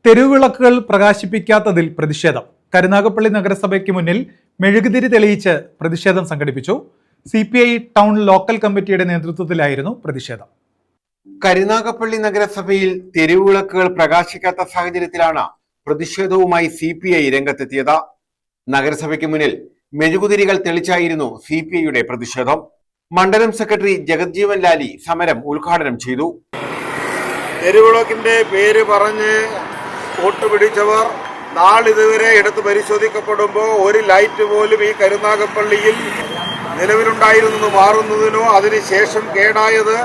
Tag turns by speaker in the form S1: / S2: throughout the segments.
S1: തെരുവിളക്കുകൾ പ്രകാശിപ്പിക്കാത്തതിൽ പ്രതിഷേധം. കരുനാഗപ്പള്ളി നഗരസഭയ്ക്ക് മുന്നിൽ മെഴുകുതിരി തെളിയിച്ച് പ്രതിഷേധം സംഘടിപ്പിച്ചു. CPI ടൗൺ ലോക്കൽ കമ്മിറ്റിയുടെ നേതൃത്വത്തിലായിരുന്നു പ്രതിഷേധം.
S2: കരുനാഗപ്പള്ളി നഗരസഭയിൽ തെരുവിളക്കുകൾ പ്രകാശിക്കാത്ത സാഹചര്യത്തിലാണ് പ്രതിഷേധവുമായി CPI രംഗത്തെത്തിയത്. നഗരസഭയ്ക്ക് മുന്നിൽ മെഴുകുതിരികൾ തെളിച്ചായിരുന്നു CPIയുടെ പ്രതിഷേധം. മണ്ഡലം സെക്രട്ടറി ജഗജ്ജീവൻ ലാലി സമരം ഉദ്ഘാടനം ചെയ്തു.
S3: തെരുവിളക്കിന്റെ പേര് പറഞ്ഞ് വോട്ട് പിടിച്ചവർ നാളിതുവരെ എടുത്ത് പരിശോധിക്കപ്പെടുമ്പോൾ ഒരു ലൈറ്റ് പോലും ഈ കരുനാഗപ്പള്ളിയിൽ നിലവിലുണ്ടായിരുന്നത് മാറുന്നതിനോ അതിനുശേഷം കേടായത്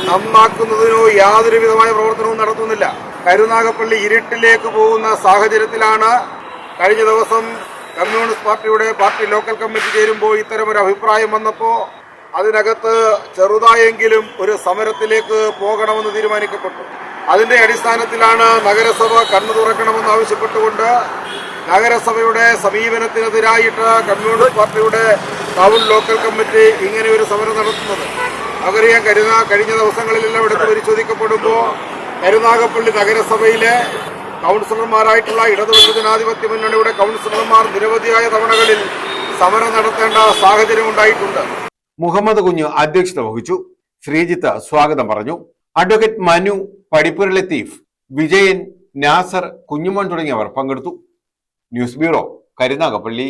S3: നന്നാക്കുന്നതിനോ യാതൊരു വിധമായ പ്രവർത്തനവും നടത്തുന്നില്ല. കരുനാഗപ്പള്ളി ഇരുട്ടിലേക്ക് പോകുന്ന സാഹചര്യത്തിലാണ് കഴിഞ്ഞ ദിവസം കമ്മ്യൂണിസ്റ്റ് പാർട്ടി ലോക്കൽ കമ്മിറ്റി ചേരുമ്പോൾ ഇത്തരമൊരു അഭിപ്രായം വന്നപ്പോൾ അതിനകത്ത് ചെറുതായെങ്കിലും ഒരു സമരത്തിലേക്ക് പോകണമെന്ന് തീരുമാനിക്കപ്പെട്ടു. അതിന്റെ അടിസ്ഥാനത്തിലാണ് നഗരസഭ കണ്ണു തുറക്കണമെന്ന് ആവശ്യപ്പെട്ടുകൊണ്ട് നഗരസഭയുടെ സമീപനത്തിനെതിരായിട്ട് കമ്മ്യൂണിസ്റ്റ് പാർട്ടിയുടെ ടൗൺ ലോക്കൽ കമ്മിറ്റി ഇങ്ങനെ ഒരു സമരം നടത്തുന്നത്. നമുക്കറിയാം, കഴിഞ്ഞ ദിവസങ്ങളിലെല്ലാം എടുത്ത് പരിശോധിക്കപ്പെടുമ്പോൾ കരുനാഗപ്പള്ളി നഗരസഭയിലെ കൗൺസിലർമാരായിട്ടുള്ള ഇടതുപക്ഷ ജനാധിപത്യ മുന്നണിയുടെ കൗൺസിലർമാർ നിരവധിയായ തവണകളിൽ സമരം നടത്തേണ്ട സാഹചര്യം ഉണ്ടായിട്ടുണ്ട്.
S2: മുഹമ്മദ് കുഞ്ഞ് അധ്യക്ഷത വഹിച്ചു. ശ്രീജിത്ത് സ്വാഗതം പറഞ്ഞു. അഡ്വക്കേറ്റ് മനു, പടിപ്പുര ലത്തീഫ്, വിജയൻ, നാസർ, കുഞ്ഞുമോൻ തുടങ്ങിയവർ പങ്കെടുത്തു. News bureau, Karunagappally.